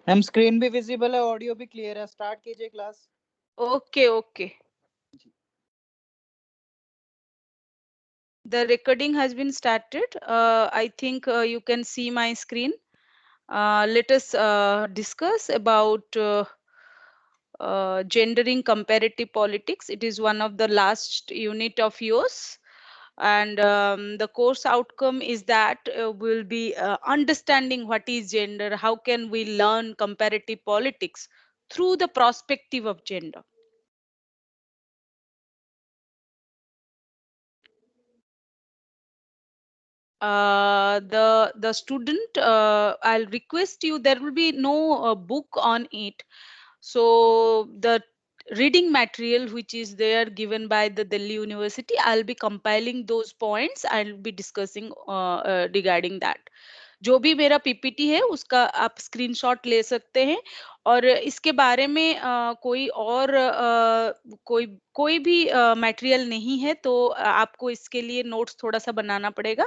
हम स्क्रीन भी विजिबल है, ऑडियो भी क्लियर है। स्टार्ट कीजिए class. Okay okay. The recording has been started. I think you can see my screen. Let us discuss about gendering comparative politics. It is one of the last unit of yours. And the course outcome is that we'll be understanding what is gender, how can we learn comparative politics through the perspective of gender. The student, I'll request you, there will be no book on it, so the reading material which is there given by the Delhi University, I'll be compiling those points, I'll be discussing regarding that. जो भी मेरा PPT है उसका आप screenshot ले सकते हैं, और इसके बारे में कोई और कोई कोई भी मटेरियल नहीं है, तो आपको इसके लिए नोट्स थोड़ा सा बनाना पड़ेगा।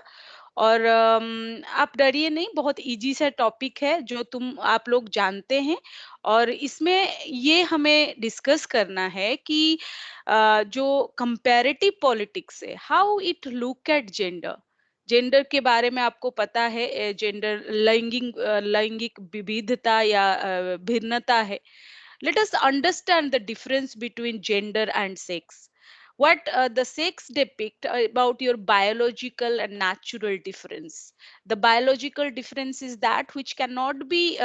और आप डरिए नहीं, बहुत इजी सा टॉपिक है जो तुम आप लोग जानते हैं। और इसमें ये हमें डिस्कस करना है कि जो कंपैरेटिव पॉलिटिक्स है, how it look at gender. Gender के बारे में आपको पता है, जेंडर लैंगिक विविधता या भिन्नता है। Let us understand the difference between gender and sex. What the sex depict about your biological and natural difference. The biological difference is that which cannot be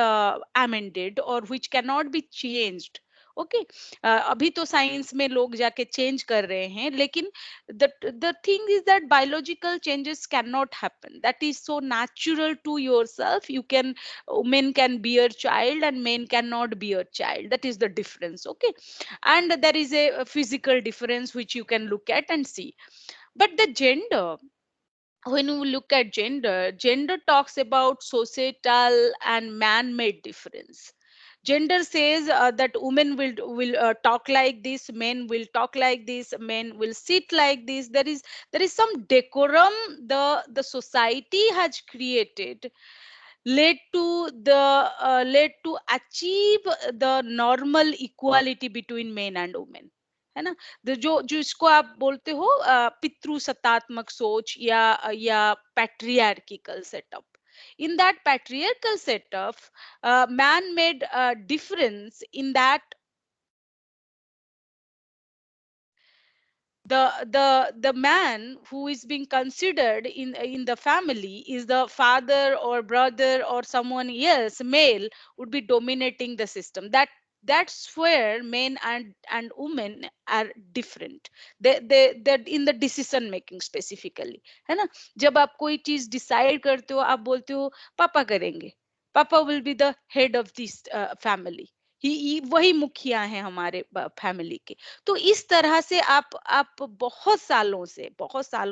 amended or which cannot be changed. Okay, अभी तो science में लोग जाके change कर रहे हैं, लेकिन the thing is that biological changes cannot happen. That is so natural to yourself. You can, men can bear child and men cannot bear child. That is the difference. Okay, and there is a physical difference which you can look at and see. But the gender, when you look at gender, gender talks about societal and man-made difference. Gender says that women will talk like this, men will talk like this, men will sit like this. There is some decorum the society has created, led to achieve the normal equality between men and women, है ना। जो जो इसको आप बोलते हो पितृ सत्तात्मक सोच या पैट्रियार्किकल setup. In that patriarchal setup, man made a difference in that the man who is being considered in the family is the father or brother or someone else, male, would be dominating the system. That's where men and women are different. They're in the decision making specifically, है ना। जब आप कोई चीज decide करते हो, आप बोलते हो पापा करेंगे, पापा will be the head of this family, he वही मुखिया हैं हमारे फैमिली के। तो इस तरह से आप बहुत सालों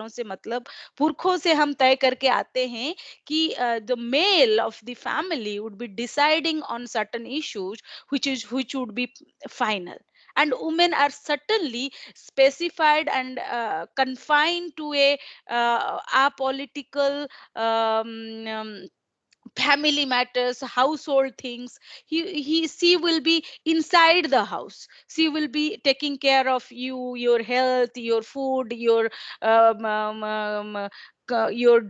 से मतलब पुरखों से हम तय करके आते हैं कि the male of the family would be deciding on certain issues which would be final, and women are certainly specified and confined to a apolitical family matters, household things. He she will be inside the house, she will be taking care of you, your health, your food, your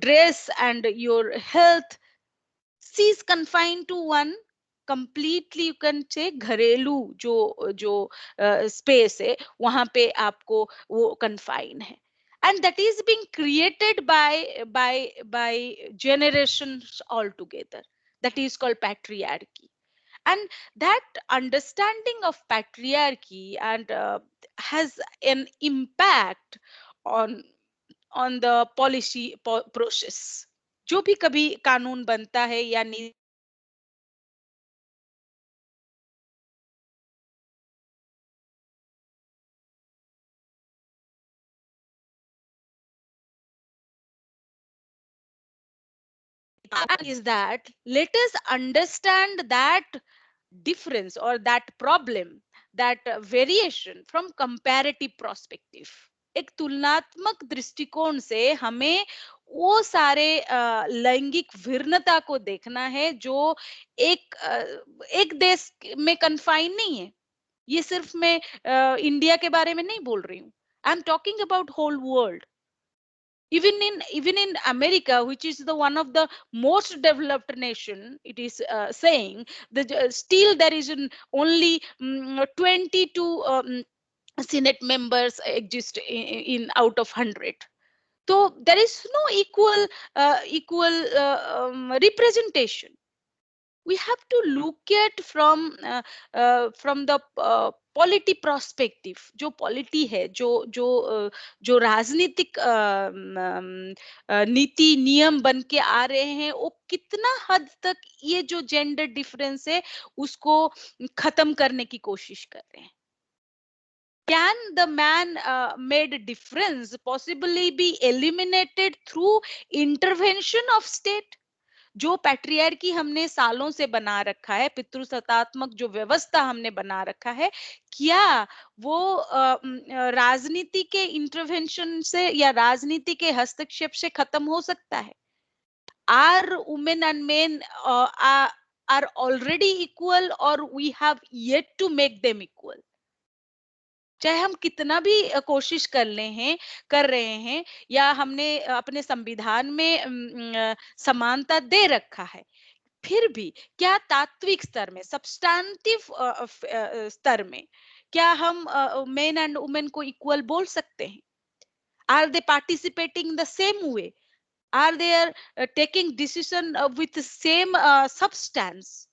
dress and your health. She is confined to one completely, you can say, घरेलू जो जो space है, वहां पे आपको वो confine है। And that is being created by generations altogether. That is called patriarchy. And that understanding of patriarchy and has an impact on the policy process. जो भी कभी कानून बनता है या is that, let us understand that difference or that problem, that variation from comparative perspective. एक तुलनात्मक दृष्टिकोण से हमें वो सारे लैंगिक भिन्नता को देखना है जो एक देश में कन्फाइन नहीं है। ये सिर्फ मैं इंडिया के बारे में नहीं बोल रही हूँ। I am talking about whole world. Even in America, which is the one of the most developed nation, it is saying that still there is only 22 Senate members exist in out of 100. So there is no equal representation. We have to look at from the polity prospective. जो polity है, जो राजनीतिक नीति नियम बन के आ रहे हैं, वो कितना हद तक ये जो जेंडर डिफरेंस है उसको खत्म करने की कोशिश कर रहे हैं। Can the man made difference possibly be eliminated through intervention of state? जो पैट्रियार्की हमने सालों से बना रखा है, पितृसत्तात्मक जो व्यवस्था हमने बना रखा है, क्या वो राजनीति के इंटरवेंशन से या राजनीति के हस्तक्षेप से खत्म हो सकता है? Are women and men are already equal, or we have yet to make them equal? चाहे हम कितना भी कोशिश कर रहे हैं या हमने अपने संविधान में समानता दे रखा है, फिर भी क्या तात्विक स्तर में, सब्सटैंटिव स्तर में, क्या हम मेन एंड वुमेन को इक्वल बोल सकते हैं? Are they participating in the same way? Are they are taking decision with same substance?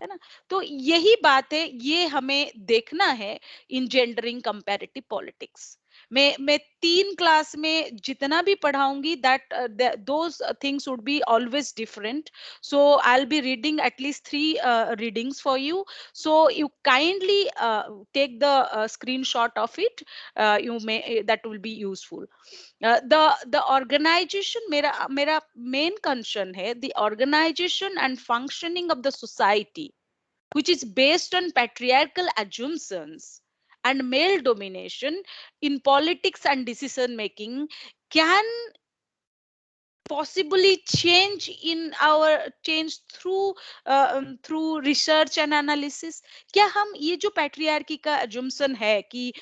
है ना? तो यही बात है, ये हमें देखना है इन जेंडरिंग कंपैरेटिव पॉलिटिक्स। मैं 3 क्लास में जितना भी पढ़ाऊंगी, that those things would be always different. So I will be reading at least 3 readings for you, so you kindly take the screenshot of it. You may that will be useful. The organisation, मेरा main concern है the organisation and functioning of the society which is based on patriarchal assumptions and male domination in politics and decision making can possibly change through research and analysis. क्या हम ये जो patriarchy का assumption है कि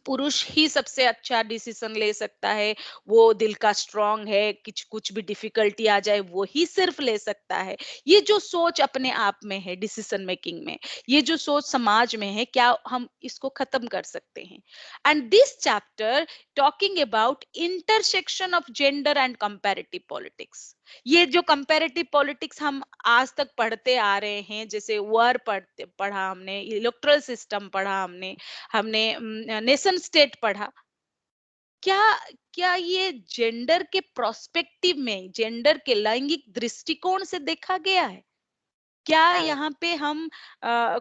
पुरुष ही सबसे अच्छा डिसीजन ले सकता है, वो दिल का स्ट्रांग है, कुछ भी डिफिकल्टी आ जाए वो ही सिर्फ ले सकता है, ये जो सोच अपने आप में है डिसीजन मेकिंग में, ये जो सोच समाज में है, क्या हम इसको खत्म कर सकते हैं? And this chapter talking about intersection of gender and comparative politics. ये जो कंपैरेटिव पॉलिटिक्स हम आज तक पढ़ते आ रहे हैं, जैसे war पढ़ा हमने, इलेक्टोरल सिस्टम पढ़ा हमने, नेशन स्टेट पढ़ा, क्या क्या ये जेंडर के प्रोस्पेक्टिव में, जेंडर के लैंगिक दृष्टिकोण से देखा गया है? क्या यहाँ पे हम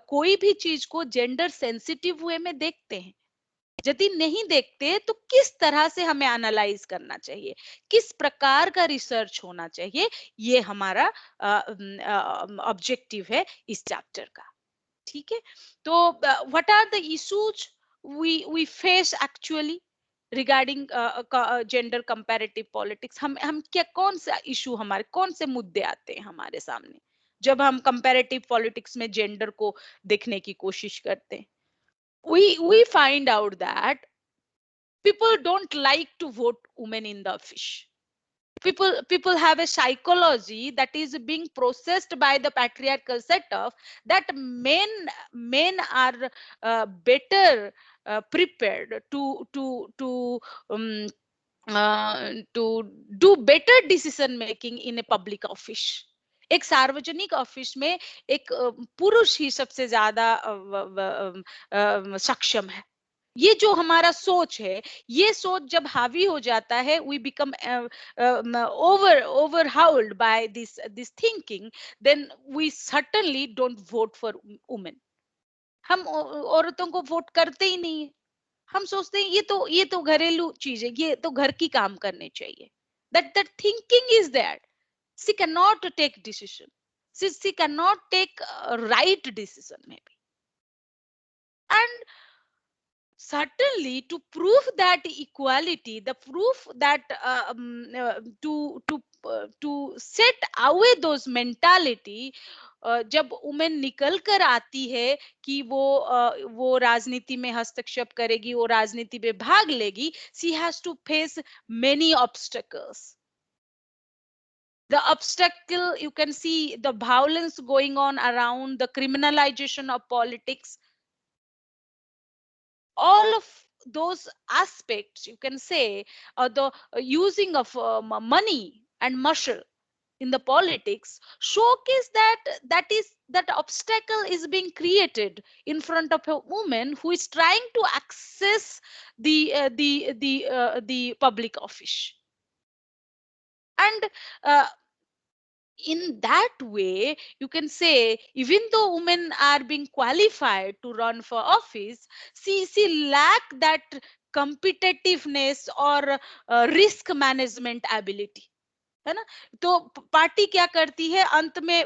कोई भी चीज को जेंडर सेंसिटिव वे में देखते हैं? यदि नहीं देखते तो किस तरह से हमें एनालाइज करना चाहिए, किस प्रकार का रिसर्च होना चाहिए, ये हमारा ऑब्जेक्टिव है इस चैप्टर का। ठीक है? तो what are the issues we face actually regarding gender comparative politics? हम क्या, कौन सा इशू, हमारे कौन से मुद्दे आते हैं हमारे सामने जब हम कंपैरेटिव पॉलिटिक्स में जेंडर को देखने की कोशिश करते हैं? We find out that people don't like to vote women in the office. People have a psychology that is being processed by the patriarchal setup, that men are better prepared um, to do better decision making in a public office. एक सार्वजनिक office में एक पुरुष ही सबसे ज्यादा सक्षम है। ये जो हमारा सोच है, ये सोच जब हावी हो जाता है, we become overhauled by this thinking, then we certainly don't vote for women. हम औरतों को वोट करते ही नहीं है। हम सोचते हैं ये तो घरेलू चीज है, ये तो घर की काम करने चाहिए। that thinking is there. She cannot take decision. She cannot take right decision maybe. And certainly to prove that equality, the proof that to set away those mentality, जब वुमेन निकल कर आती है कि वो राजनीति में हस्तक्षेप करेगी, वो राजनीति में भाग लेगी, she has to face many obstacles. The obstacle, you can see the violence going on around, the criminalization of politics, all of those aspects, you can say, the using of money and muscle in the politics showcase that obstacle is being created in front of a woman who is trying to access the public office. And in that way, you can say, even though women are being qualified to run for office, she lack that competitiveness or risk management ability, है ना? तो party क्या करती है अंत में,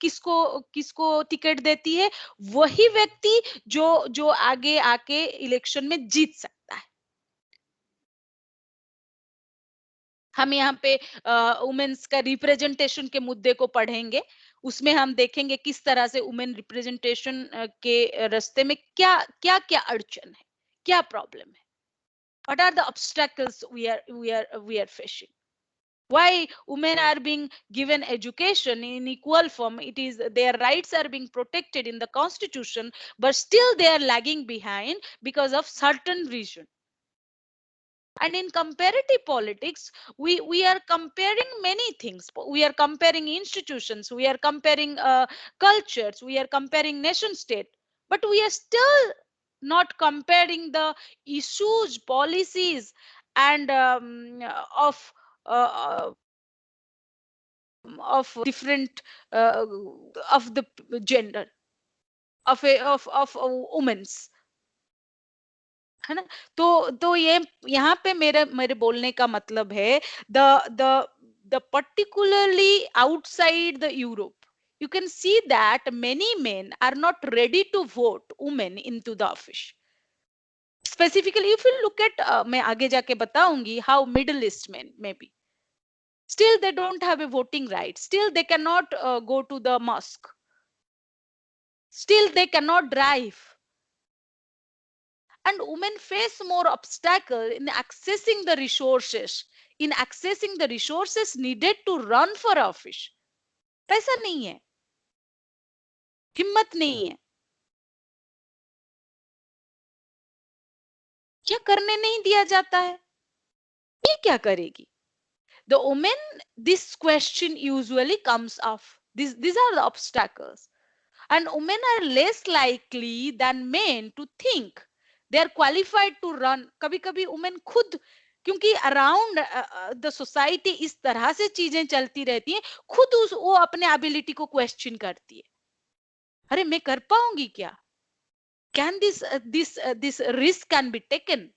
किसको किसको टिकट देती है? वही व्यक्ति जो जो आगे आके इलेक्शन में जीत सकता है। हम यहाँ पे वुमेन्स का रिप्रेजेंटेशन के मुद्दे को पढ़ेंगे, उसमें हम देखेंगे किस तरह से वुमेन रिप्रेजेंटेशन के रास्ते में क्या क्या क्या अड़चन है, क्या प्रॉब्लम है, what are the obstacles we are facing, why women are being given education in equal form, it is their rights are being protected in the constitution, but still they are lagging behind because of certain reason. And in comparative politics, we are comparing many things. We are comparing institutions, we are comparing cultures, we are comparing nation state, but we are still not comparing the issues, policies, and uh, of different of the gender of women's, है ना? तो ये यहाँ पे मेरे मेरे बोलने का मतलब है, the the particularly outside the Europe, you can see that many men are not ready to vote women into the office. Specifically, if you look at, मैं आगे जाके बताऊंगी how Middle East men maybe still they don't have a voting right, still they cannot go to the mosque, still they cannot drive, and women face more obstacle in accessing the resources needed to run for office. पैसा नहीं है, हिम्मत नहीं है, क्या करने नहीं दिया जाता है, ये क्या करेगी? The woman, this question usually comes off, these are the obstacles, and women are less likely than men to think they are qualified to run. कभी कभी women खुद, क्योंकि अराउंड द सोसाइटी इस तरह से चीजें चलती रहती हैं, खुद वो अपने एबिलिटी को क्वेश्चन करती है, अरे मैं कर पाऊंगी क्या, can this risk can be taken.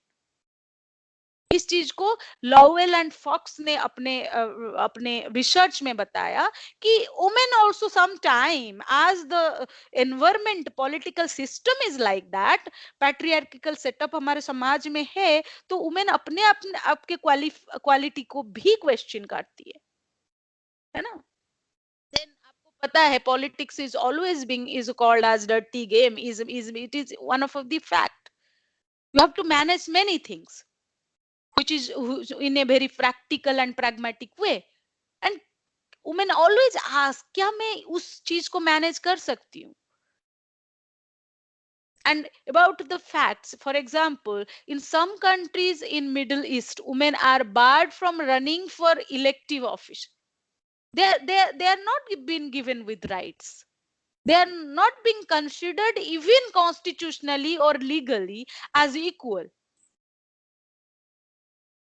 इस चीज को लॉवेल एंड फॉक्स ने अपने रिसर्च में बताया कि women also sometime as the environment political system is like that, patriarchal setup हमारे समाज में है, तो वुमेन अपने अपने आपके क्वालिटी को भी क्वेश्चन करती है ना? देन आपको पता है politics is always being is called as dirty game, is it is one of the fact, you have to manage many things which is in a very practical and pragmatic way, and women always ask क्या मैं उस चीज को manage कर सकती हूँ? And about the facts, for example, in some countries in Middle East, women are barred from running for elective office. They are not being given with rights, they are not being considered even constitutionally or legally as equal.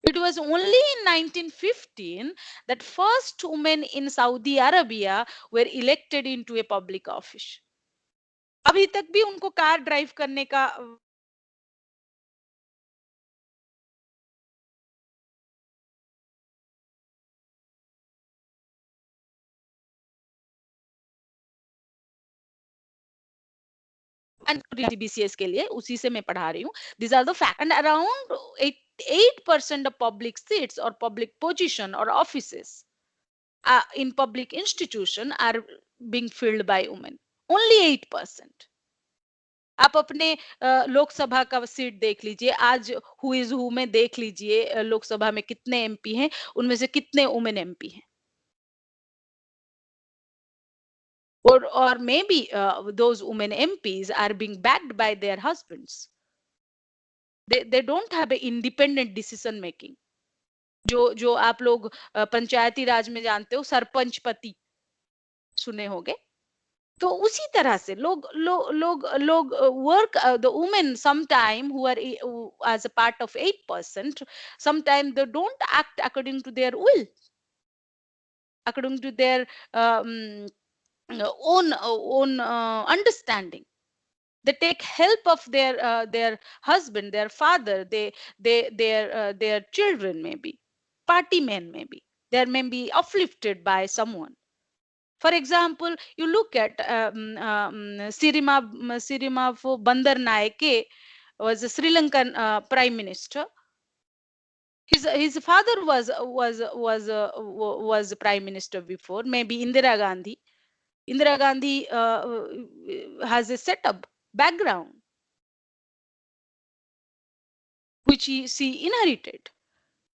It was only in 1915 that first women in Saudi Arabia were elected into a public office. अभी तक भी उनको car drive करने का and CBCS के लिए उसी से मैं पढ़ा रही हूँ. These are the facts. And around 8% of public seats or public position or offices in public institution are being filled by women. Only 8%. आप अपने लोकसभा का सीट देख लीजिए, आज हु इज हु में देख लीजिए, लोकसभा में कितने एमपी हैं, उनमें से कितने वुमेन एमपी हैं. Or maybe those women MPs are being backed by their husbands. They don't have an independent decision making. जो आप लोग पंचायती राज में जानते हो, सरपंच पति सुने होंगे. तो उसी तरह से लोग work, the women sometime who are as a part of 8%, sometimes they don't act according to their will, according to their own understanding. They take help of their husband, their father, their children, maybe party men, maybe they may be uplifted by someone. For example, you look at Sirimavo Bandaranaike was a Sri Lankan prime minister. His father was prime minister before, maybe Indira Gandhi. Indira Gandhi has a setup background which she inherited.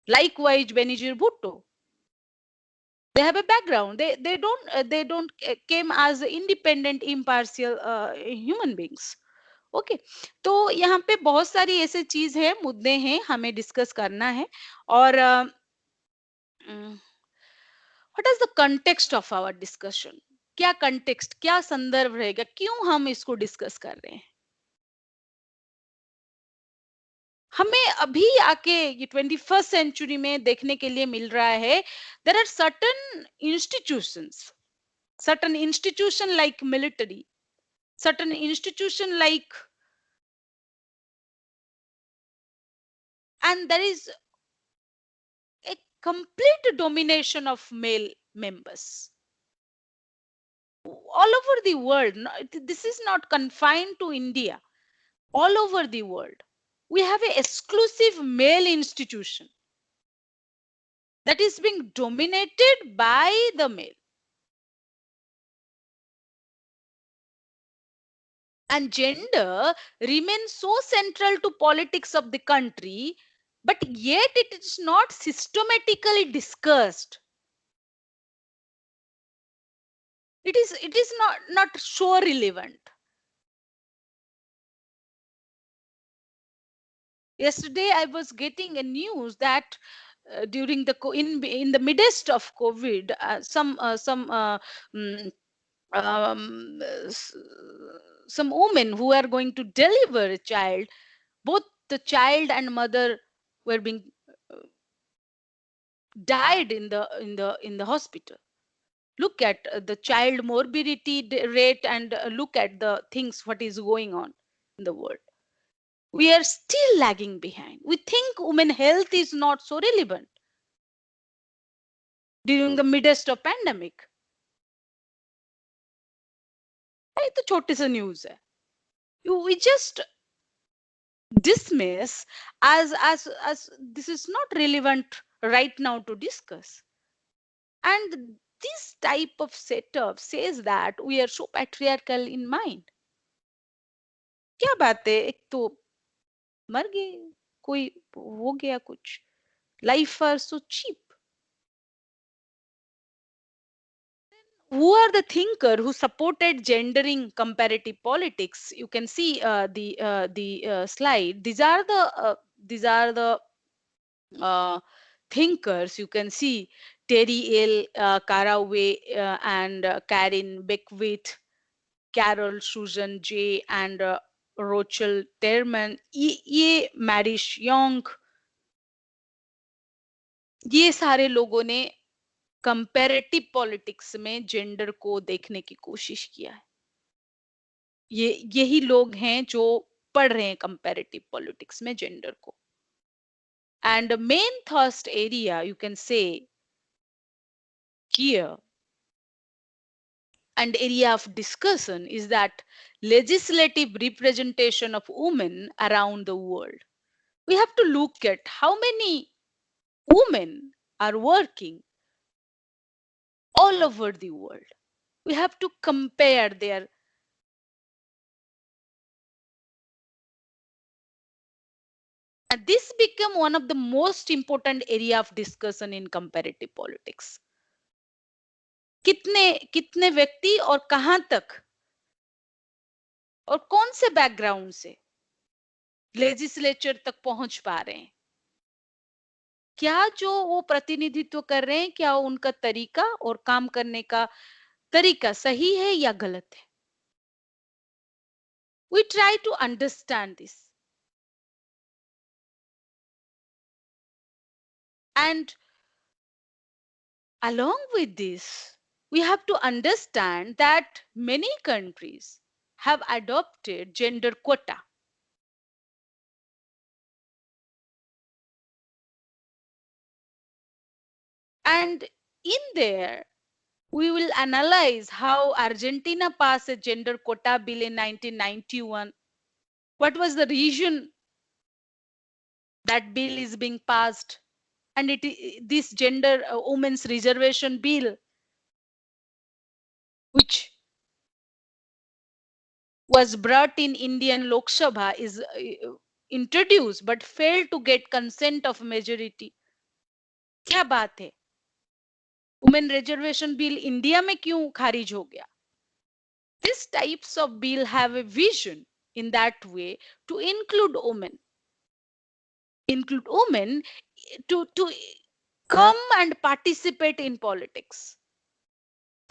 Likewise, Benazir Bhutto. They have a background. They don't came as independent, impartial human beings. Okay तो यहाँ पे बहुत सारी ऐसे चीज है, मुद्दे हैं, हमें डिस्कस करना है. और what is the context of our discussion? क्या कंटेक्स्ट, क्या संदर्भ रहेगा, क्यों हम इसको डिस्कस कर रहे हैं? हमें अभी आके ये 21st सेंचुरी में देखने के लिए मिल रहा है, there are certain institution like military, certain institution like, and there is a complete domination of male members all over the world. This is not confined to India. All over the world, we have an exclusive male institution that is being dominated by the male. And gender remains so central to politics of the country, but yet it is not systematically discussed. It is not so relevant. Yesterday I was getting a news that during the in the midst of COVID, um, some women who are going to deliver a child, both the child and mother were being died in the hospital. Look at the child morbidity rate, and look at the things what is going on in the world. We are still lagging behind. We think women health is not so relevant during the midst of pandemic. ये तो छोटे से news है. We just dismiss as this is not relevant right now to discuss. And this type of setup says that we are so patriarchal in mind. क्या बात है, एक तो मर गए, कोई हो गया कुछ, life are so cheap. Who are the thinker who supported gendering comparative politics? You can see the slide. These are the thinkers. You can see Terry L. Caraway and Karen Beckwith, Carol Susan J. and Rochelle Terman, ये Marish Young, ये सारे लोगों ने comparative politics में gender को देखने की कोशिश किया है. यही लोग हैं जो पढ़ रहे हैं कंपैरेटिव पॉलिटिक्स में जेंडर को. And the main thrust area, you can say, here and area of discussion is that legislative representation of women around the world. We have to look at how many women are working all over the world. We have to compare their. And this became one of the most important area of discussion in comparative politics. कितने कितने व्यक्ति और कहां तक और कौन से background से लेजिस्लेचर तक पहुंच पा रहे हैं, क्या जो वो प्रतिनिधित्व कर रहे हैं, क्या उनका तरीका और काम करने का तरीका सही है या गलत है. We try to understand this. And along with this, we have to understand that many countries have adopted gender quota. And in there, we will analyze how Argentina passed a gender quota bill in 1991. What was the reason that bill is being passed? And this gender women's reservation bill, which was brought in Indian Lok Sabha, is introduced but failed to get consent of majority. क्या बात है? Women reservation bill India में क्यों खारिज हो गया? These types of bill have a vision in that way to include women to come and participate in politics.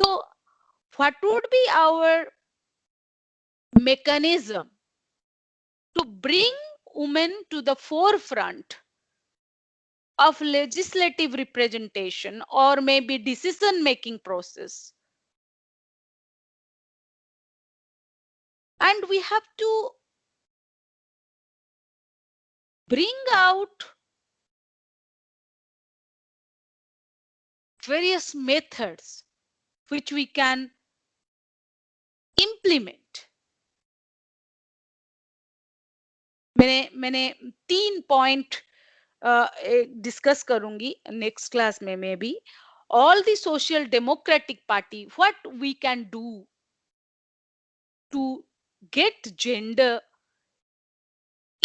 So what would be our mechanism to bring women to the forefront of legislative representation or maybe decision making process? And we have to bring out various methods which we can implement. मैंने 3 point discuss करूंगी next class में may be. All the social democratic party, what we can do to get gender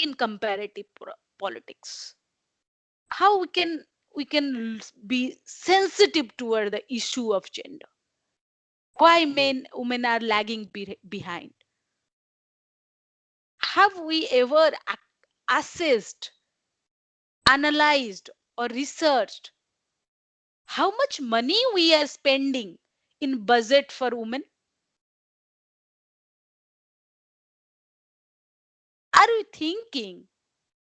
in comparative politics, how we can be sensitive toward the issue of gender, why women are lagging behind. Have we ever assessed, analyzed or researched how much money we are spending in budget for women? Are we thinking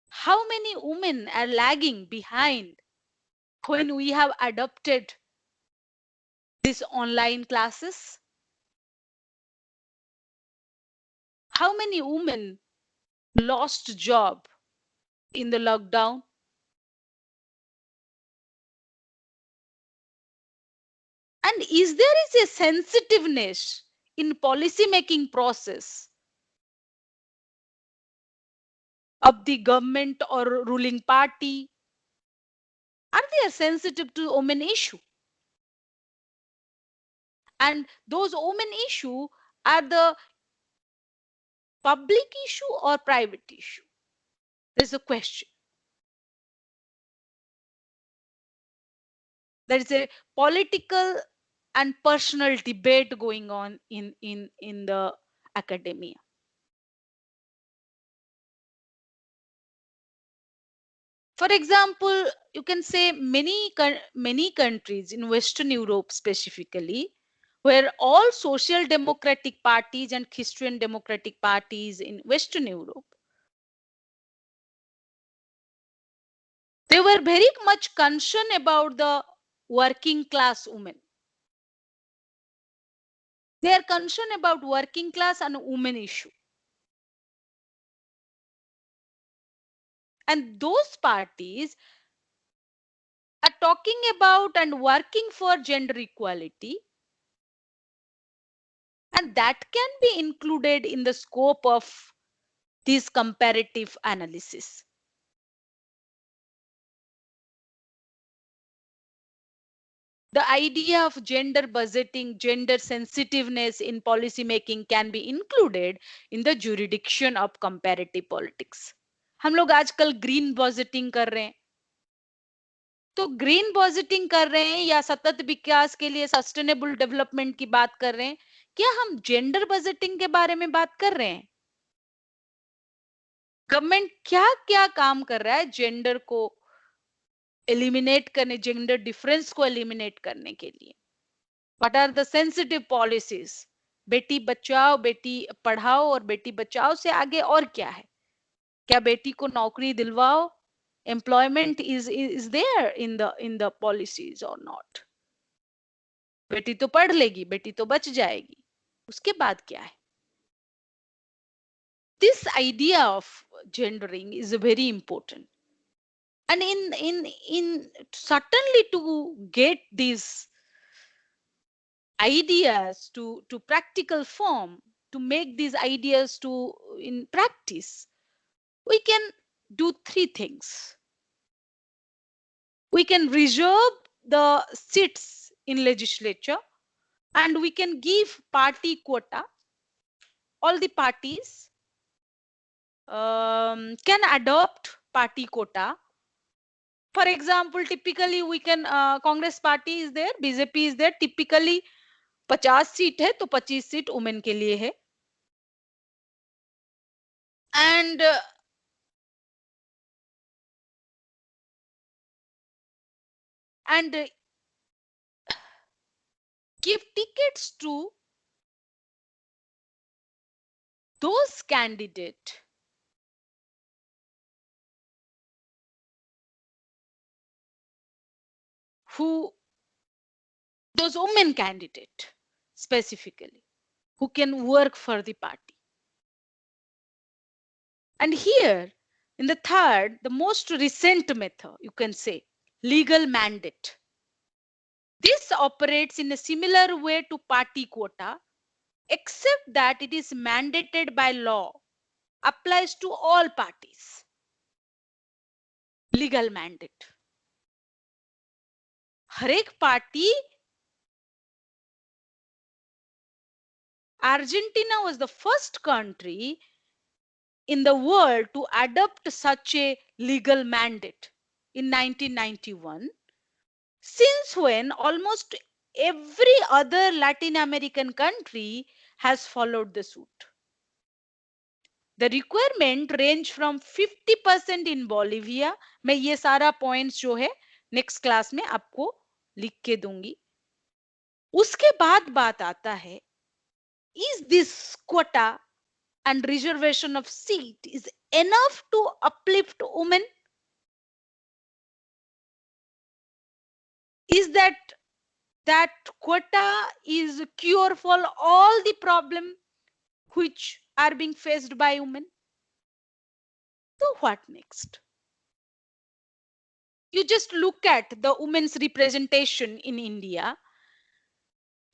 how many women are lagging behind when we have adopted these online classes? How many women lost job in the lockdown? And is there is a sensitiveness in policy making process of the government or ruling party? Are they sensitive to women issue? And those women issue are the public issue or private issue? There's a question. There is a political and personal debate going on in the academia. For example, you can say many countries in Western Europe specifically, where all social democratic parties and Christian democratic parties in Western Europe, they were very much concerned about the working class women. They are concerned about working class and women issue. And those parties are talking about and working for gender equality And that can be included in the scope of this comparative analysis. The idea of gender budgeting, gender sensitiveness in policy making can be included in the jurisdiction of comparative politics. हम लोग आजकल green budgeting कर रहे हैं, तो green budgeting कर रहे हैं या सतत विकास के लिए सस्टेनेबल डेवलपमेंट की बात कर रहे हैं, क्या हम जेंडर बजटिंग के बारे में बात कर रहे हैं? गवर्नमेंट क्या क्या काम कर रहा है जेंडर को एलिमिनेट करने, जेंडर डिफरेंस को एलिमिनेट करने के लिए? What are the sensitive policies? Beti Bachao, Beti Padhao और बेटी बचाओ से आगे और क्या है? क्या बेटी को नौकरी दिलवाओ? Employment is there in the policies और नॉट? बेटी तो पढ़ लेगी, बेटी तो बच जाएगी, उसके बाद क्या है? This idea of gendering is very important, and in certainly to get these ideas to practical form, to make these ideas to in practice, we can do three things. We can reserve the seats in legislature, and we can give party quota. All the parties can adopt party quota. For example, typically we can Congress party is there, BJP is there, typically 50 seat है तो 25 seat women के लिए है. And give tickets to those candidates who, those women candidate specifically, who can work for the party. And here in the third, the most recent method, you can say legal mandate. This operates in a similar way to party quota, except that it is mandated by law, applies to all parties. Legal mandate. हर एक party, Argentina was the first country in the world to adopt such a legal mandate in 1991, since when almost every other Latin American country has followed the suit. The requirement range from 50% in Bolivia. मैं ये सारा points जो है next class में आपको लिख के दूंगी. उसके बाद बात आता है, is this quota and reservation of seat is enough to uplift women? Is that quota is a cure for all the problem which are being faced by women? So what next? You just look at the women's representation in India.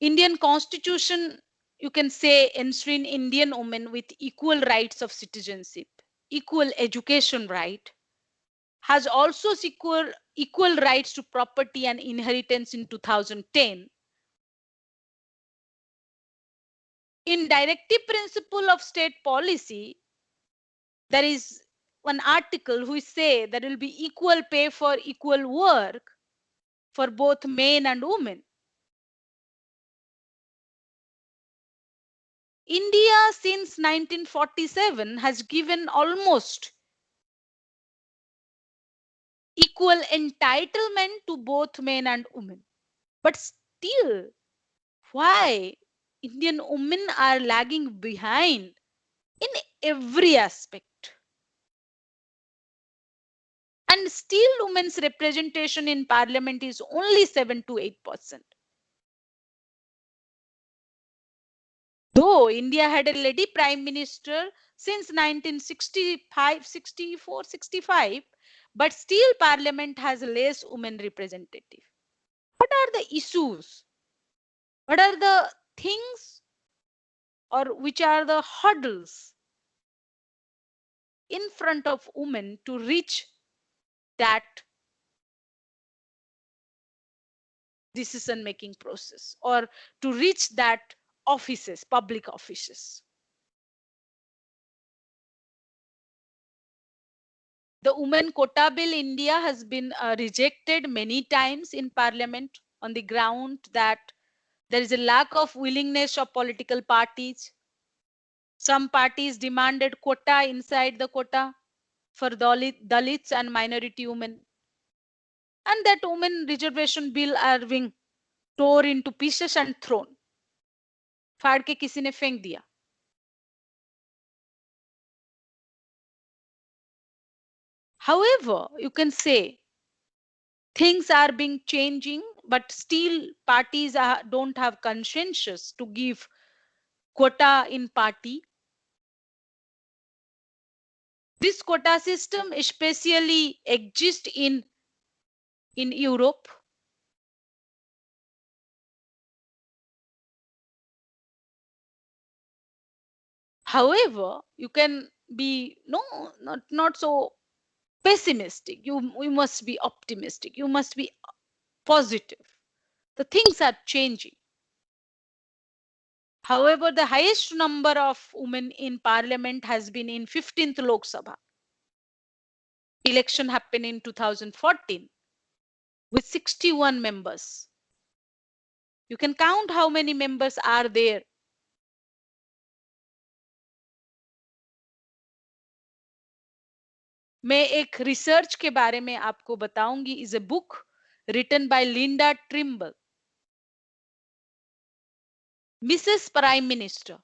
Indian constitution, you can say, enshrin Indian women with equal rights of citizenship, equal education right, has also secured equal rights to property and inheritance in 2010. In directive principle of state policy, there is one article which say there will be equal pay for equal work for both men and women. India since 1947 has given almost equal entitlement to both men and women. But still, why Indian women are lagging behind in every aspect? And still women's representation in parliament is only 7 to 8%. Though India had a lady prime minister since 1965, 64, 65, but still parliament has less women representative. What are the issues? What are the things or which are the hurdles in front of women to reach that decision making process or to reach that offices, public offices. The women quota bill India has been rejected many times in parliament on the ground that there is a lack of willingness of political parties. Some parties demanded quota inside the quota for Dalits and minority women. And that women reservation bill are being torn into pieces and thrown. फाड़ के किसी ने फेंक दिया. However, you can say things are being changing, but still parties don't have consensus to give quota in party. This quota system especially exists in Europe. However, you can be not so pessimistic. You must be optimistic. You must be positive. The things are changing. However, the highest number of women in parliament has been in 15th Lok Sabha. Election happened in 2014 with 61 members. You can count how many members are there. मैं एक research के बारे में आपको बताऊंगी. Is a book written by Linda Trimble, Mrs. Prime Minister,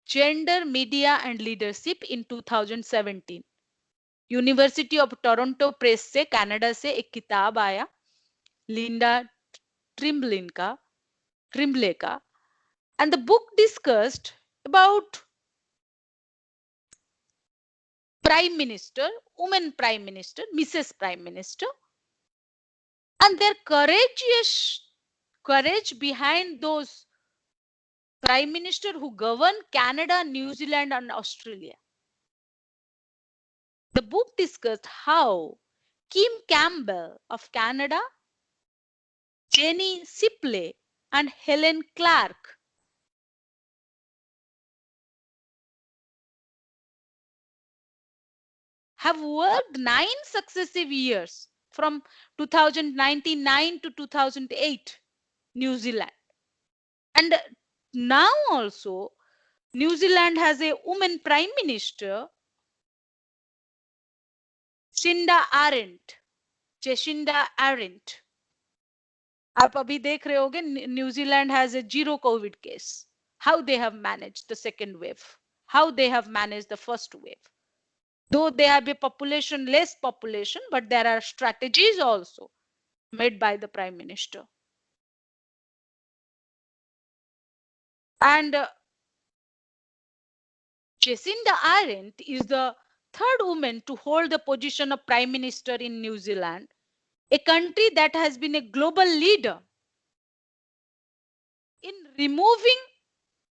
Gender, Media and Leadership in 2017. University of Toronto press से, Canada से एक किताब आया लिंडा ट्रिम्बले का, and the book discussed about prime minister, woman prime minister, Mrs. Prime Minister, and their courage behind those prime minister who govern Canada, New Zealand and Australia. The book discussed how Kim Campbell of Canada, Jenny Sipley and Helen Clark have worked 9 successive years from 2099 to 2008, New Zealand. And now also, New Zealand has a woman prime minister, Jacinda Ardern. आप अभी देख रहे होगे New Zealand has a zero COVID case. How they have managed the second wave, how they have managed the first wave. Though they have a less population, but there are strategies also made by the prime minister. And Jacinda Ardern is the third woman to hold the position of prime minister in New Zealand, a country that has been a global leader in removing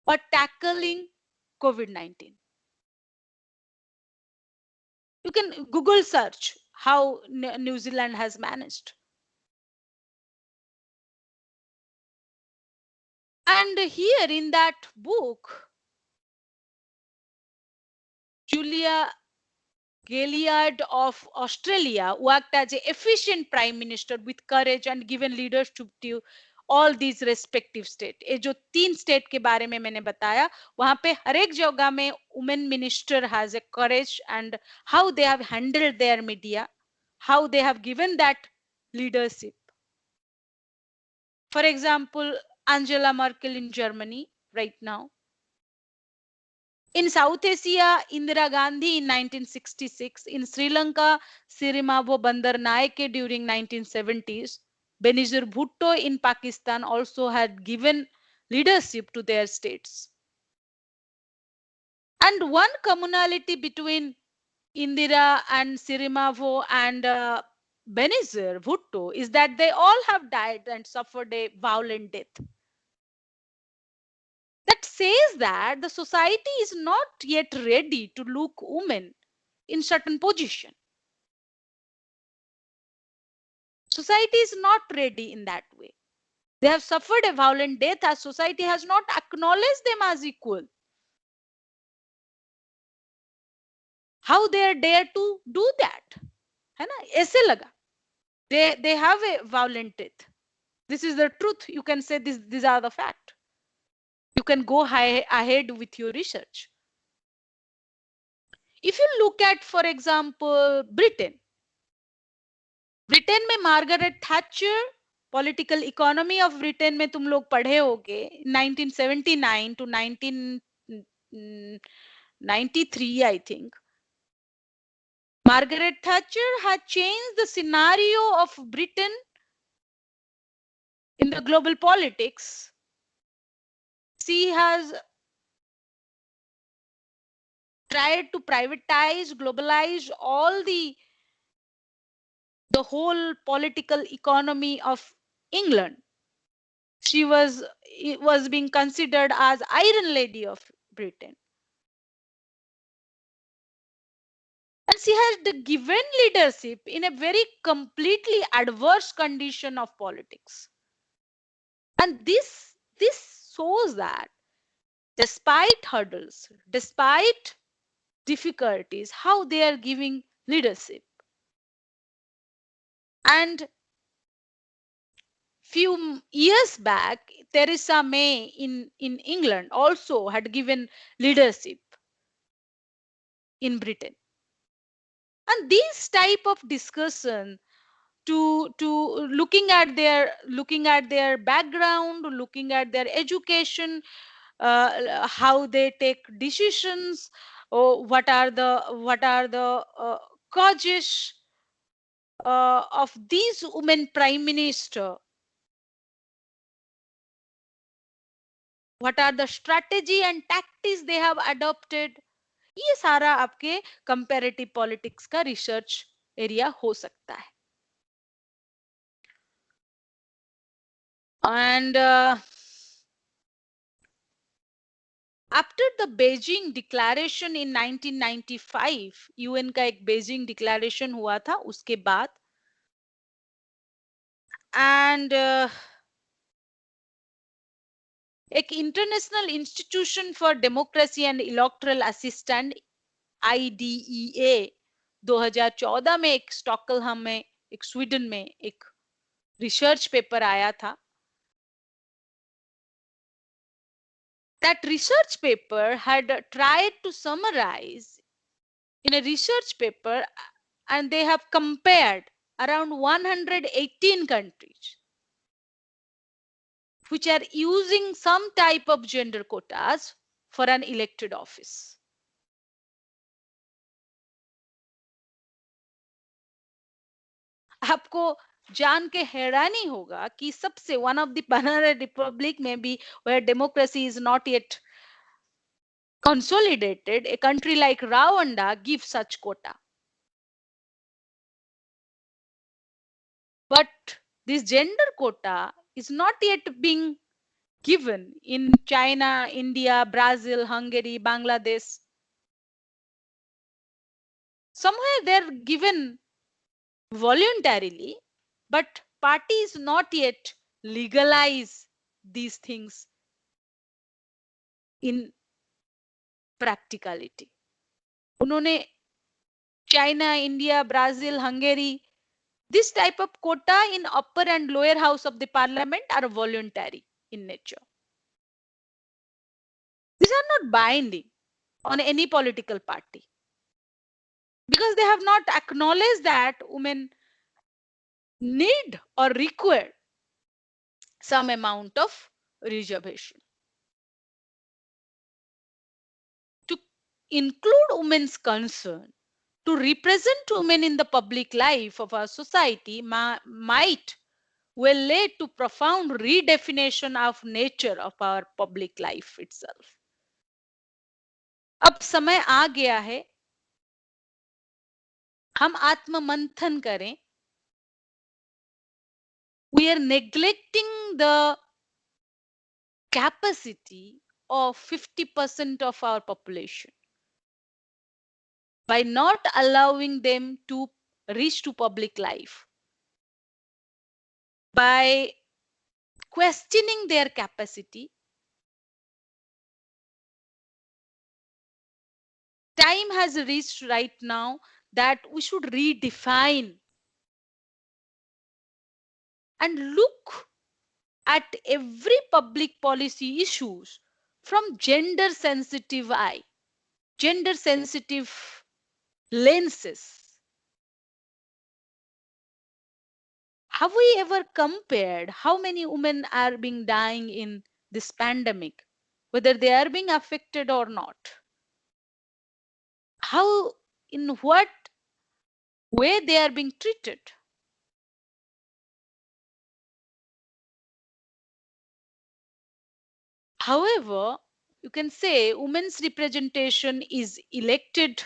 or tackling COVID-19. You can Google search how New Zealand has managed. And here in that book, Julia Gillard of Australia worked as an efficient prime minister with courage and given leadership to all these respective states. ये जो 3 state के बारे में मैंने बताया, वहां पे हर एक जगह में women minister has a courage and how they have handled their media, how they have given that leadership. For example, Angela Merkel in Germany right now. In South Asia, Indira Gandhi in 1966. In Sri Lanka, Sirimavo Bandaranaike during 1970s. Benazir Bhutto in Pakistan also had given leadership to their states. And one commonality between Indira and Sirimavo and Benazir Bhutto is that they all have died and suffered a violent death. that says that the society is not yet ready to look women in certain position. Society is not ready in that way. They have suffered a violent death as society has not acknowledged them as equal. How they dare to do that? है ना? ऐसे लगा. They have a violent death. This is the truth. You can say these are the fact. You can go ahead with your research. If you look at, for example, Britain में Margaret Thatcher, political economy of Britain में तुम लोग पढ़े होगे 1979 to 1993, I think. Margaret Thatcher had changed the scenario of Britain in the global politics. She has tried to privatize, globalize all the whole political economy of England. She was being considered as Iron Lady of Britain. And she has given leadership in a very completely adverse condition of politics. And this shows that despite hurdles, despite difficulties, how they are giving leadership. And few years back, Theresa May in England also had given leadership in Britain. And this type of discussion to looking at their background, looking at their education, how they take decisions, or what are the causes of these women prime minister, what are the strategy and tactics they have adopted. ये सारा आपके comparative politics का research area हो सकता है. And after the Beijing Declaration in 1995, UN का एक Beijing declaration हुआ था उसके बाद, and एक international institution for democracy and electoral assistant IDEA 2014 में एक स्टॉकहोम में, एक स्वीडन में एक रिसर्च पेपर आया था. That research paper had tried to summarize in a research paper, and they have compared around 118 countries which are using some type of gender quotas for an elected office. आपको जान के हैरानी होगा कि सबसे one of the banana republic में भी where democracy is not yet consolidated, a country like Rwanda gives such quota. But this gender quota is not yet being given in China, India, Brazil, Hungary, Bangladesh. Somewhere they're given voluntarily, but parties not yet legalize these things in practicality. उन्होंने China, India, Brazil, Hungary, this type of quota in upper and lower house of the parliament are voluntary in nature. These are not binding on any political party because they have not acknowledged that women need or require some amount of reservation. To include women's concern, to represent women in the public life of our society might will lead to profound redefinition of nature of our public life itself. अब समय आ गया है हम आत्म मंथन करें. We are neglecting the capacity of 50% of our population by not allowing them to reach to public life, by questioning their capacity. Time has reached right now that we should redefine and look at every public policy issues from gender sensitive eye, gender sensitive lenses. Have we ever compared how many women are being dying in this pandemic, whether they are being affected or not? How, in what way they are being treated? However, you can say women's representation is elected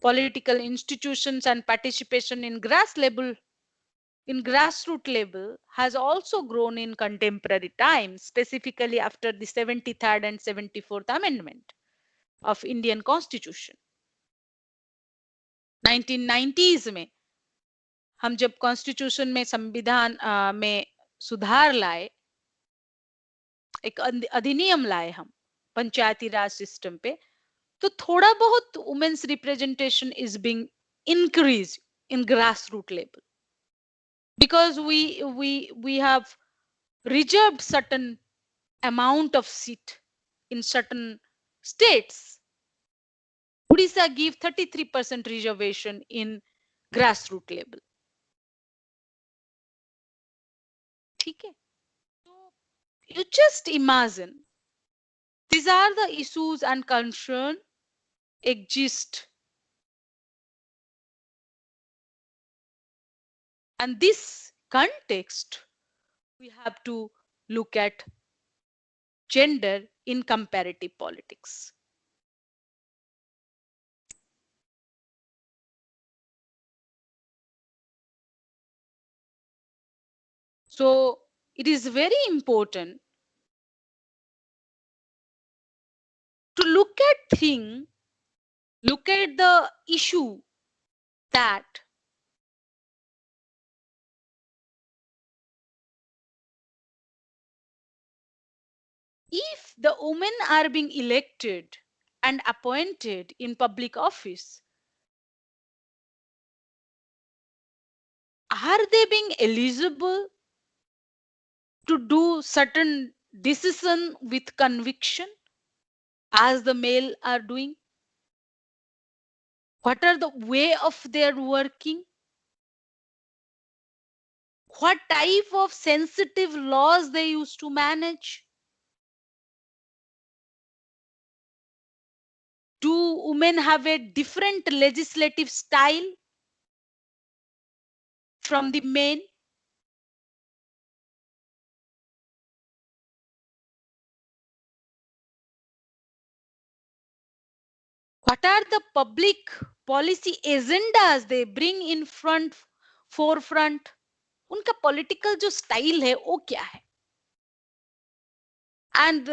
political institutions and participation in grassroots level has also grown in contemporary times, specifically after the 73rd and 74th Amendment of Indian Constitution. 1990s में हम जब constitution में संविधान में सुधार लाए, एक अधिनियम लाए हम पंचायती राज सिस्टम पे, तो थोड़ा बहुत women's representation is being increase in grassroots level because we have reserved certain amount of seat in certain states. Odisha give 33% reservation in grassroots level. ठीक है? So you just imagine these are the issues and concern exist, and this context we have to look at gender in comparative politics. So it is very important to look at the issue that if the women are being elected and appointed in public office, are they being eligible to do certain decision with conviction as the male are doing? What are the way of their working? What type of sensitive laws they used to manage? Do women have a different legislative style from the men? What are the public policy agendas they bring in forefront? उनका political जो style है वो क्या है? And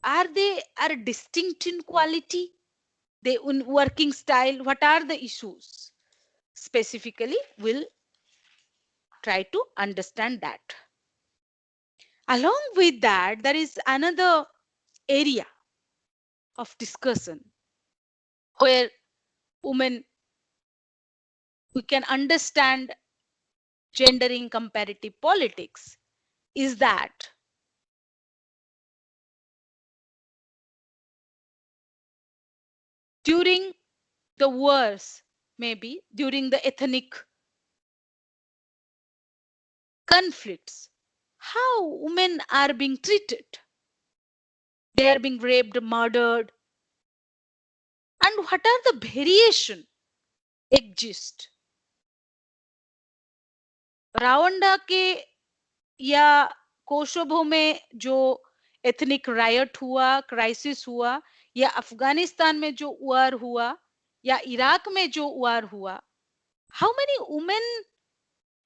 are they are distinct in quality? They working style? What are the issues? Specifically, we'll try to understand that. Along with that, there is another area of discussion where women, we can understand gender in comparative politics, is that during the wars, maybe during the ethnic conflicts, how women are being treated. They are being raped, murdered, and what are the variation exist. रावंडा के या Kosovo में जो ethnic riot हुआ, crisis हुआ, या अफगानिस्तान में जो war हुआ, या इराक में जो वार हुआ, how many women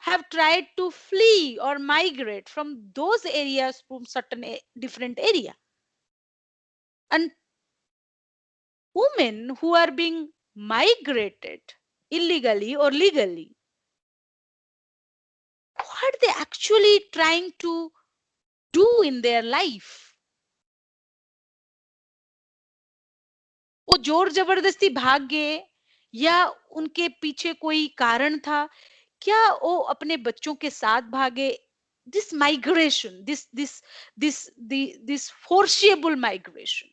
have tried to flee or migrate from those areas from certain different area? And women who are being migrated illegally or legally, what are they actually trying to do in their life? वो जोर जबरदस्ती भाग गए या उनके पीछे कोई कारण था? क्या वो अपने बच्चों के साथ भागे? This migration, this forcible migration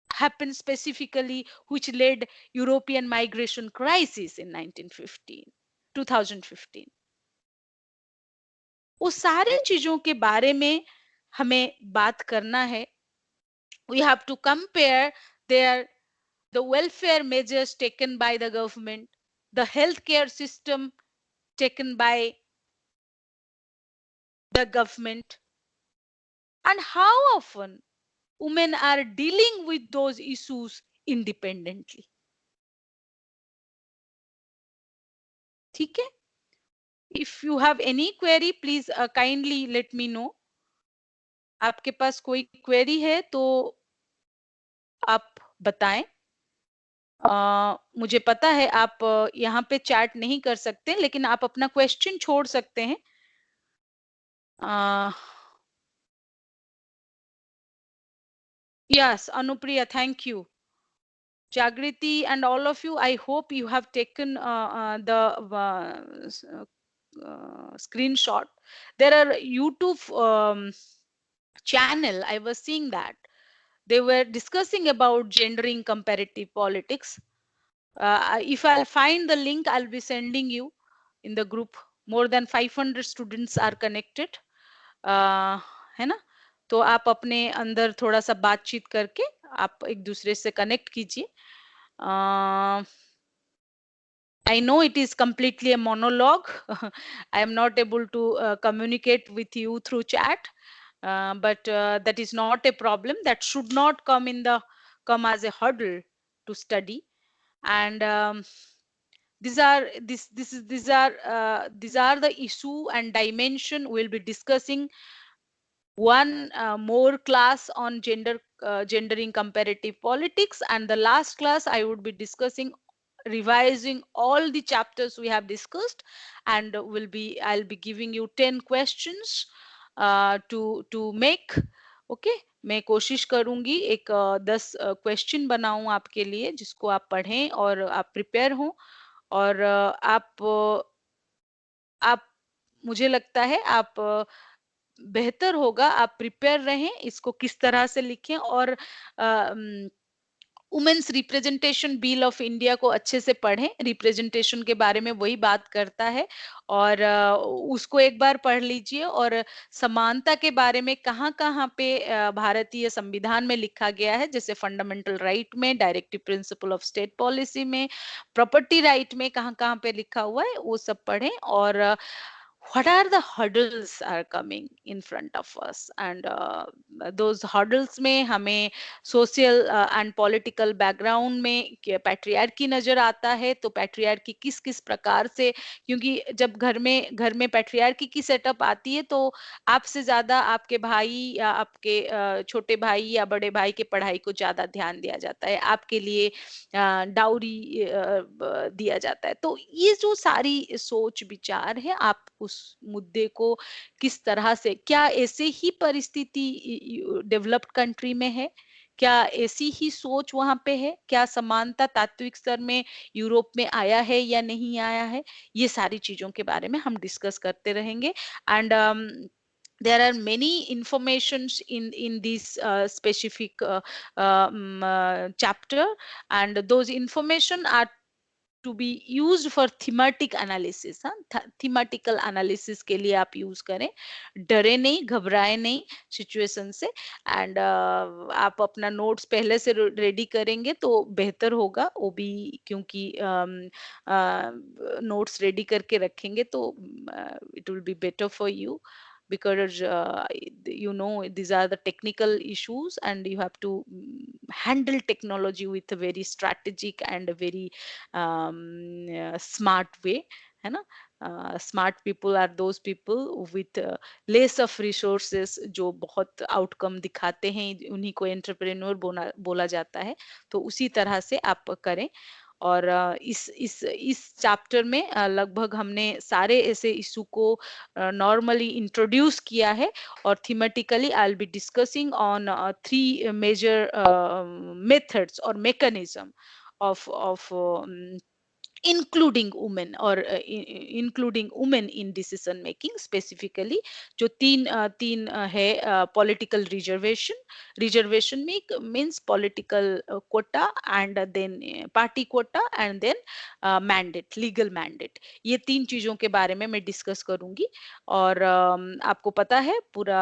happened specifically, which led European migration crisis in 1915, 2015. वो सारे चीजों के बारे में हमें बात करना है. We have to compare their the welfare measures taken by the government, the healthcare system taken by the government, and how often women are dealing with those issues independently. ठीक है? If you have any query, please kindly let me know. आपके पास कोई query है तो आप बताएं. मुझे पता है आप यहाँ पे चैट नहीं कर सकते, लेकिन आप अपना क्वेश्चन छोड़ सकते हैं. Yes, Anupriya, thank you. Jagriti and all of you, I hope you have taken the screenshot. There are YouTube channel, I was seeing that. They were discussing about gendering comparative politics. If I'll find the link, I'll be sending you in the group. More than 500 students are connected. है ना? तो आप अपने अंदर थोड़ा सा बातचीत करके आप एक दूसरे से कनेक्ट कीजिए. I know it is completely a monologue. I am not able to communicate with you through chat, but that is not a problem. That should not come as a hurdle to study. And these are the issue and dimension we'll be discussing. One more class on gendering comparative politics, and the last class I would be discussing revising all the chapters we have discussed, and I'll be giving you 10 questions to make. Okay, मैं कोशिश करूंगी एक 10 question बनाऊं आपके लिए, जिसको आप पढ़ें और आप प्रिपेयर हों. और आप मुझे लगता है आप बेहतर होगा आप प्रिपेयर रहें, इसको किस तरह से लिखें, और women's representation bill of India को अच्छे से पढ़ें. रिप्रेजेंटेशन के बारे में वही बात करता है, और उसको एक बार पढ़ लीजिए. और समानता के बारे में कहाँ कहाँ पे भारतीय संविधान में लिखा गया है, जैसे फंडामेंटल राइट में, directive principle of state policy में, प्रॉपर्टी राइट में कहाँ कहाँ पे लिखा हुआ है, वो सब पढ़ें. और what are the hurdles are coming in front of us, and those hurdles में हमें social and political background में पैट्रियार्की नजर आता है. तो पैट्रियार्की किस किस प्रकार से, क्योंकि जब घर में पैट्रियार्की की सेटअप आती है तो आपसे ज्यादा आपके भाई या आपके छोटे भाई या बड़े भाई के पढ़ाई को ज्यादा ध्यान दिया जाता है, आपके लिए डाउरी दिया जाता है. तो ये जो सारी सोच विचार है, आप उस मुद्दे को किस तरह से, क्या ऐसे ही परिस्थिति डेवलप्ड कंट्री में है, क्या ऐसी ही सोच वहां पे है, क्या समानता तात्विक स्तर में यूरोप में आया है या नहीं आया है, ये सारी चीजों के बारे में हम डिस्कस करते रहेंगे. And there are many informations in this specific chapter, and those information are to be used for thematic analysis. हाँ, thematical analysis के लिए आप यूज करें. डरे नहीं, घबराए नहीं सिचुएशन से. एंड आप अपना नोट्स पहले से रेडी करेंगे तो बेहतर होगा, वो भी क्योंकि नोट्स रेडी करके रखेंगे तो it will be better for you, because you know these are the technical issues and you have to handle technology with a very strategic and a very smart way, है ना. Smart people are those people with less of resources जो बहुत outcome दिखाते हैं, उन्हीं को entrepreneur बोला जाता है. तो उसी तरह से आप करें. और इस चैप्टर में लगभग हमने सारे ऐसे इशू को नॉर्मली इंट्रोड्यूस किया है. और thematically I will be discussing on 3 major methods और mechanism of including women or including women in decision making specifically. जो तीन है political reservation means political quota, and then party quota, and then mandate, legal mandate. ये तीन चीजों के बारे में मैं डिस्कस करूंगी. और आपको पता है पूरा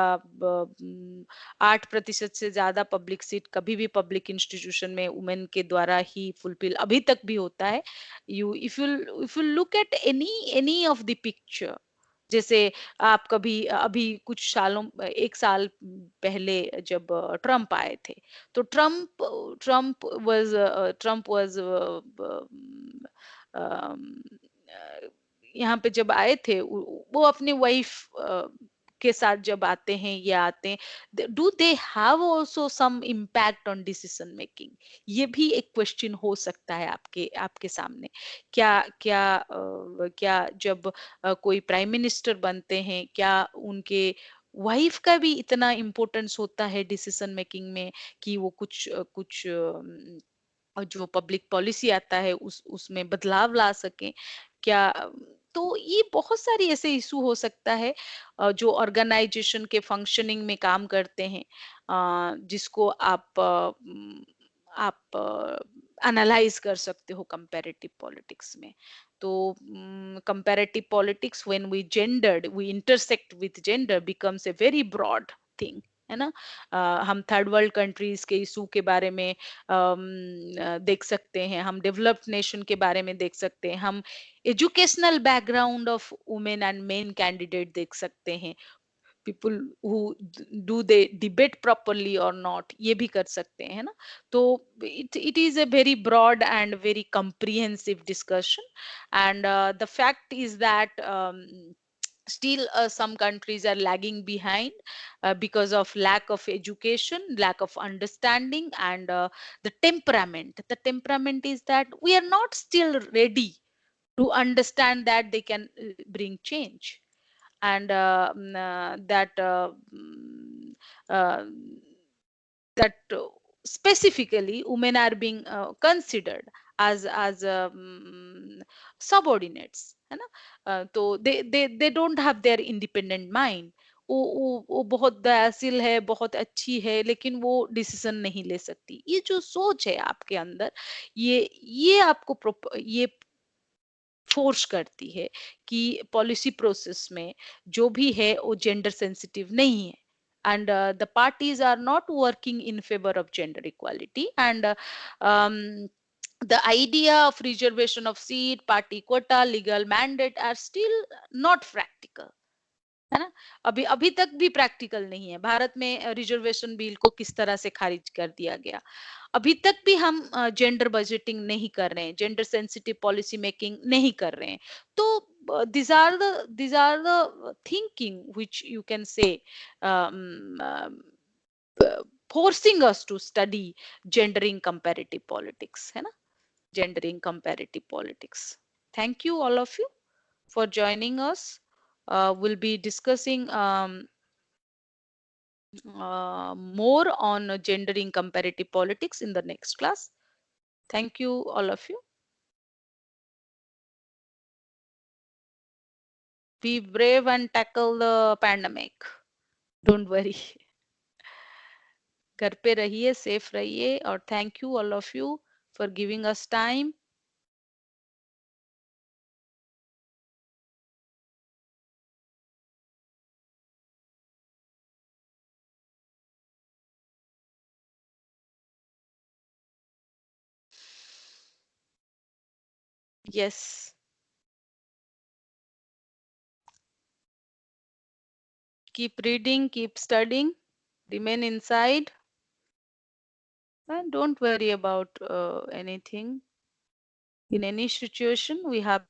8% से ज्यादा पब्लिक सीट कभी भी पब्लिक इंस्टीट्यूशन में वुमेन के द्वारा ही फुलफिल अभी तक भी होता है. if you look at any of the picture, जैसे आप कभी अभी कुछ सालों 1 साल पहले जब ट्रम्प आए थे, तो ट्रम्प वाज यहाँ पे जब आए थे, वो अपने वाइफ के साथ जब आते हैं या आते हैं, do they have also some impact on decision making? ये भी एक क्वेश्चन हो सकता है आपके आपके सामने. क्या क्या क्या जब कोई प्राइम मिनिस्टर बनते हैं, क्या उनके वाइफ का भी इतना इम्पोर्टेंस होता है डिसीजन मेकिंग में कि वो कुछ और जो पब्लिक पॉलिसी आता है उसमें बदलाव ला सकें? क्या तो ये बहुत सारी ऐसे इशू हो सकता है जो ऑर्गेनाइजेशन के फंक्शनिंग में काम करते हैं, जिसको आप एनालाइज कर सकते हो कंपैरेटिव पॉलिटिक्स में. तो comparative politics when we intersect with gender becomes a very broad thing, है ना. हम थर्ड वर्ल्ड कंट्रीज के इशू के बारे में देख सकते हैं, हम डेवलप्ड नेशन के बारे में देख सकते हैं, हम educational background of women and men candidate देख सकते हैं, people who do they debate properly और नॉट, ये भी कर सकते हैं ना. तो it is a very broad and very comprehensive discussion. And the fact is that still some countries are lagging behind because of lack of education, lack of understanding, and the temperament is that we are not still ready to understand that they can bring change. And uh, that specifically women are being considered as subordinates, है ना. तो they don't have their independent mind. वो बहुत दयाशील है, बहुत अच्छी है, लेकिन वो डिसीजन नहीं ले सकती. ये जो सोच है आपके अंदर, ये आपको ये फोर्स करती है कि पॉलिसी प्रोसेस में जो भी है वो जेंडर सेंसिटिव नहीं है. And the parties are not working in favor of gender equality. And the idea of reservation of seat, party quota, legal mandate are still not practical, है ना. अभी अभी तक भी प्रैक्टिकल नहीं है. भारत में रिजर्वेशन बिल को किस तरह से खारिज कर दिया गया. अभी तक भी हम जेंडर बजटिंग नहीं कर रहे हैं, जेंडर सेंसिटिव पॉलिसी मेकिंग नहीं कर रहे हैं. तो these are the thinking which you can say forcing us to study gendering comparative politics, है ना. Gendering comparative politics. Thank you all of you for joining us. We'll be discussing more on gendering comparative politics in the next class. Thank you, all of you. Be brave and tackle the pandemic. Don't worry. घर पे रहिए, safe रहिए, और thank you all of you for giving us time. Yes. Keep reading, keep studying, remain inside. And don't worry about anything. In any situation, we have